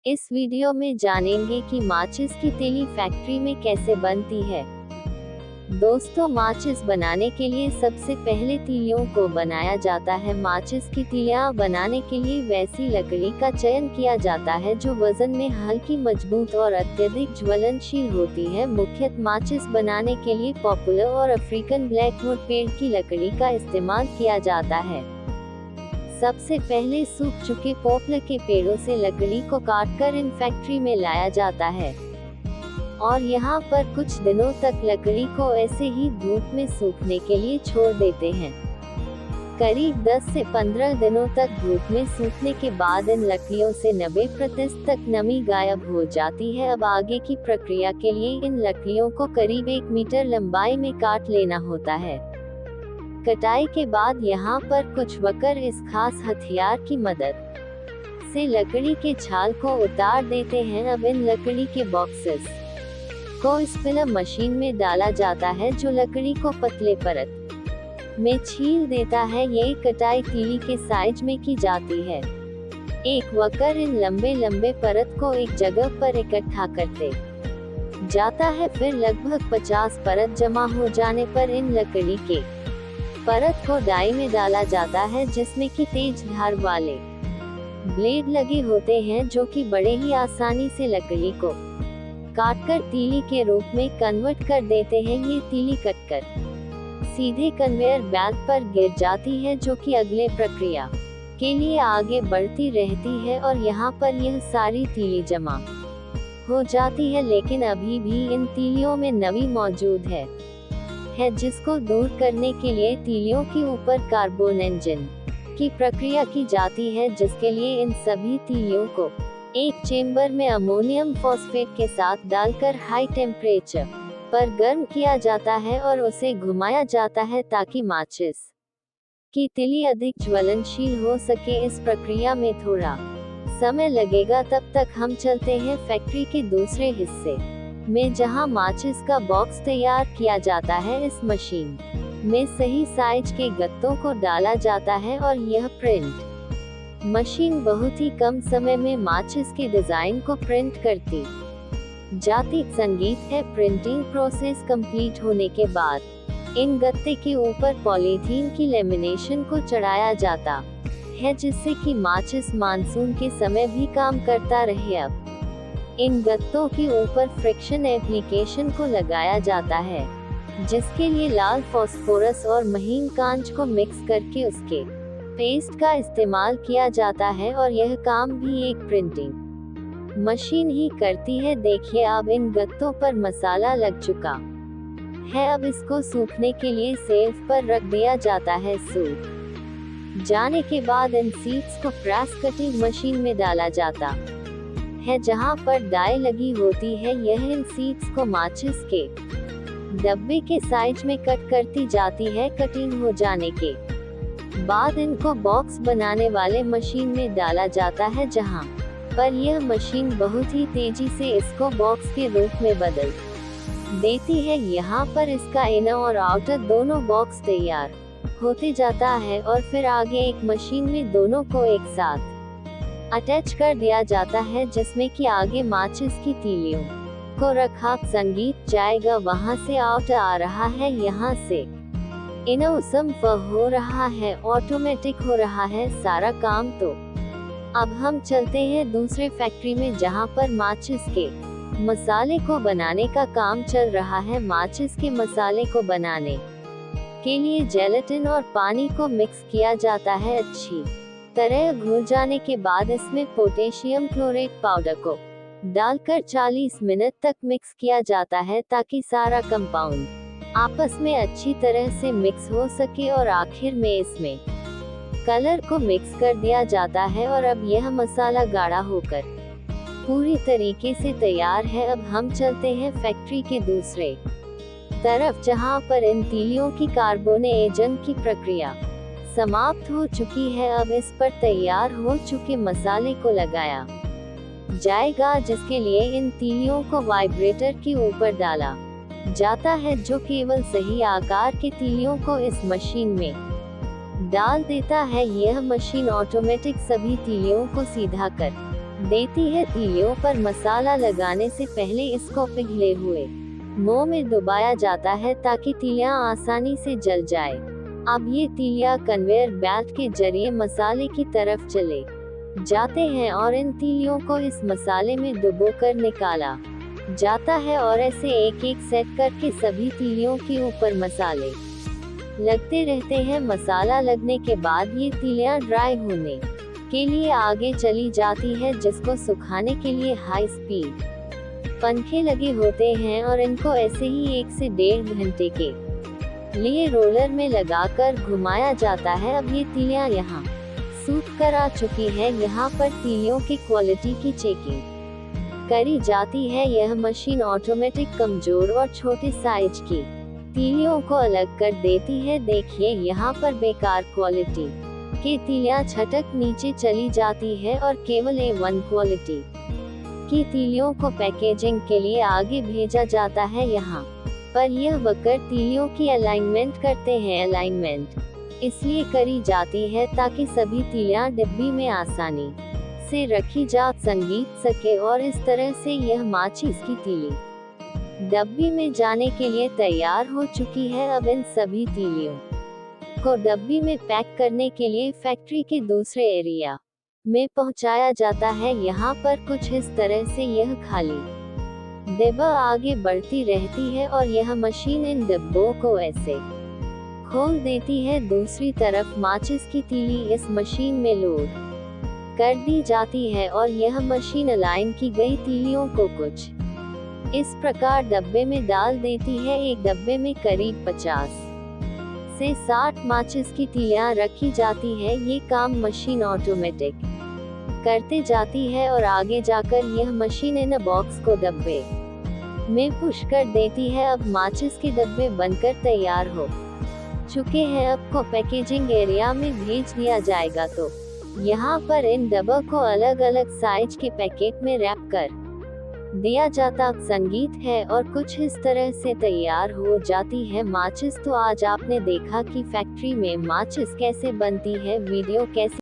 इस वीडियो में जानेंगे कि माचिस की तीली फैक्ट्री में कैसे बनती है। दोस्तों, माचिस बनाने के लिए सबसे पहले तीलियों को बनाया जाता है। माचिस की तीलियां बनाने के लिए वैसी लकड़ी का चयन किया जाता है जो वजन में हल्की, मजबूत और अत्यधिक ज्वलनशील होती है। मुख्यतः माचिस बनाने के लिए पॉपुलर और अफ्रीकन ब्लैकवुड पेड़ की लकड़ी का इस्तेमाल किया जाता है। सबसे पहले सूख चुके पॉपुलर के पेड़ों से लकड़ी को काटकर इन फैक्ट्री में लाया जाता है और यहाँ पर कुछ दिनों तक लकड़ी को ऐसे ही धूप में सूखने के लिए छोड़ देते हैं। करीब 10 से 15 दिनों तक धूप में सूखने के बाद इन लकड़ियों से 90% तक नमी गायब हो जाती है। अब आगे की प्रक्रिया के लिए इन लकड़ियों को करीब 1 मीटर लंबाई में काट लेना होता है। कटाई के बाद यहाँ पर कुछ वर्कर इस खास हथियार की मदद से लकड़ी के छाल को उतार देते हैं। अब इन लकड़ी के बॉक्सेस को स्पिनर मशीन में डाला जाता है जो लकड़ी को पतले परत में छील देता है। ये कटाई तीली के साइज में की जाती है। एक वर्कर इन लंबे लंबे परत को एक जगह पर इकट्ठा करते जाता है। फिर लगभग 50 परत जमा हो जाने पर इन लकड़ी के परत को डाई में डाला जाता है जिसमें कि तेज धार वाले ब्लेड लगे होते हैं जो कि बड़े ही आसानी से लकड़ी को काटकर तीली के रूप में कन्वर्ट कर देते हैं। ये तीली कटकर सीधे कन्वेयर बेल्ट पर गिर जाती है जो कि अगले प्रक्रिया के लिए आगे बढ़ती रहती है और यहाँ पर यह सारी तीली जमा हो जाती है। लेकिन अभी भी इन तीलियों में नमी मौजूद है जिसको दूर करने के लिए तीलियों के ऊपर कार्बन इंजन की प्रक्रिया की जाती है, जिसके लिए इन सभी तीलियों को एक चेंबर में अमोनियम फॉस्फेट के साथ डालकर हाई टेम्परेचर पर गर्म किया जाता है और उसे घुमाया जाता है ताकि माचिस की तीली अधिक ज्वलनशील हो सके। इस प्रक्रिया में थोड़ा समय लगेगा, तब तक हम चलते हैं फैक्ट्री के दूसरे हिस्से में जहां माचिस का बॉक्स तैयार किया जाता है। इस मशीन में सही साइज के गत्तों को डाला जाता है और यह प्रिंट मशीन बहुत ही कम समय में माचिस के डिजाइन को प्रिंट करती जाती। संगीत है, प्रिंटिंग प्रोसेस कंप्लीट होने के बाद इन गत्ते के ऊपर पॉलीथीन की लेमिनेशन को चढ़ाया जाता है जिससे कि माचिस मानसून के समय भी काम करता रहे। अब इन गत्तों के ऊपर फ्रिक्शन एप्लीकेशन को लगाया जाता है जिसके लिए लाल फास्फोरस और महीन कांच को मिक्स करके उसके पेस्ट का इस्तेमाल किया जाता है और यह काम भी एक प्रिंटिंग मशीन ही करती है। देखिए, अब इन गत्तों पर मसाला लग चुका है। अब इसको सूखने के लिए सेल्फ पर रख दिया जाता है। सूख जाने के बाद इन सीड्स को प्रेस कटिंग मशीन में डाला जाता है जहां पर डाई लगी होती है। यह इन सीड्स को माचिस के डब्बे के साइज में कट करती जाती है। कटिंग हो जाने के बाद इनको बॉक्स बनाने वाले मशीन में डाला जाता है जहां पर यह मशीन बहुत ही तेजी से इसको बॉक्स के रूप में बदल देती है। यहाँ पर इसका इनर और आउटर दोनों बॉक्स तैयार होते जाता है और फिर आगे एक मशीन में दोनों को एक साथ अटैच कर दिया जाता है जिसमें कि आगे माचिस की तीलियों को रखा। संगीत जाएगा, वहां से आउट आ रहा है, यहाँ से इनोसम हो रहा है, ऑटोमेटिक हो रहा है सारा काम। तो अब हम चलते हैं दूसरे फैक्ट्री में जहां पर माचिस के मसाले को बनाने का काम चल रहा है। माचिस के मसाले को बनाने के लिए जेलेटिन और पानी को मिक्स किया जाता है। अच्छी तरह घुल जाने के बाद इसमें पोटेशियम क्लोरेट पाउडर को डालकर 40 मिनट तक मिक्स किया जाता है ताकि सारा कंपाउंड आपस में अच्छी तरह से मिक्स हो सके और आखिर में इसमें कलर को मिक्स कर दिया जाता है और अब यह मसाला गाढ़ा होकर पूरी तरीके से तैयार है। अब हम चलते हैं फैक्ट्री के दूसरे तरफ जहां पर इन तीलियों की कार्बोनेशन की प्रक्रिया समाप्त हो चुकी है। अब इस पर तैयार हो चुके मसाले को लगाया जाएगा जिसके लिए इन तीलियों को वाइब्रेटर के ऊपर डाला जाता है जो केवल सही आकार के तीलियों को इस मशीन में डाल देता है। यह मशीन ऑटोमेटिक सभी तीलियों को सीधा कर देती है। तीलियों पर मसाला लगाने से पहले इसको पिघले हुए मोम में डुबाया जाता है ताकि तीलियां आसानी से जल जाए। अब ये तीलियां कन्वेयर बेल्ट के जरिए मसाले की तरफ चले जाते हैं और इन तीलियों को इस मसाले में डुबोकर निकाला जाता है और ऐसे एक एक सेट करके सभी तीलियों के ऊपर मसाले लगते रहते हैं। मसाला लगने के बाद ये तीलियां ड्राई होने के लिए आगे चली जाती है, जिसको सुखाने के लिए हाई स्पीड पंखे लगे होते हैं और इनको ऐसे ही 1 से 1.5 घंटे के लिए रोलर में लगाकर घुमाया जाता है। अब ये तीलियां यहाँ सूख कर आ चुकी है। यहाँ पर तीलियों की क्वालिटी की चेकिंग करी जाती है। यह मशीन ऑटोमेटिक कमजोर और छोटे साइज की तीलियों को अलग कर देती है। देखिए यहाँ पर बेकार क्वालिटी की तीलियां छटक नीचे चली जाती है और केवल A1 क्वालिटी की तीलियों को पैकेजिंग के लिए आगे भेजा जाता है। यहाँ पर यह वर्कर तीलियों की अलाइनमेंट करते हैं। अलाइनमेंट इसलिए करी जाती है ताकि सभी तीलियां डिब्बी में आसानी से रखी जा सके और इस तरह से यह माचिस की तीली डब्बी में जाने के लिए तैयार हो चुकी है। अब इन सभी तीलियों को डब्बी में पैक करने के लिए फैक्ट्री के दूसरे एरिया में पहुंचाया जाता है। यहाँ पर कुछ इस तरह से यह खाली डिब्बा आगे बढ़ती रहती है और यह मशीन इन डिब्बों को ऐसे खोल देती है। दूसरी तरफ माचिस की तीली इस मशीन में लोड कर दी जाती है और यह मशीन अलाइन की गई तीलियों को कुछ इस प्रकार डब्बे में डाल देती है। एक डब्बे में करीब 50 से 60 माचिस की तीलियां रखी जाती है। ये काम मशीन ऑटोमेटिक करते जाती है और आगे जाकर यह मशीन इन बॉक्स को डब्बे में पुश कर देती है। अब माचिस के डब्बे बनकर तैयार हो चुके हैं। अब को पैकेजिंग एरिया में भेज दिया जाएगा। तो यहाँ पर इन डब्बों को अलग अलग साइज के पैकेट में रैप कर दिया जाता संगीत है और कुछ इस तरह से तैयार हो जाती है माचिस। तो आज आपने देखा कि फैक्ट्री में माचिस कैसे बनती है। वीडियो कैसे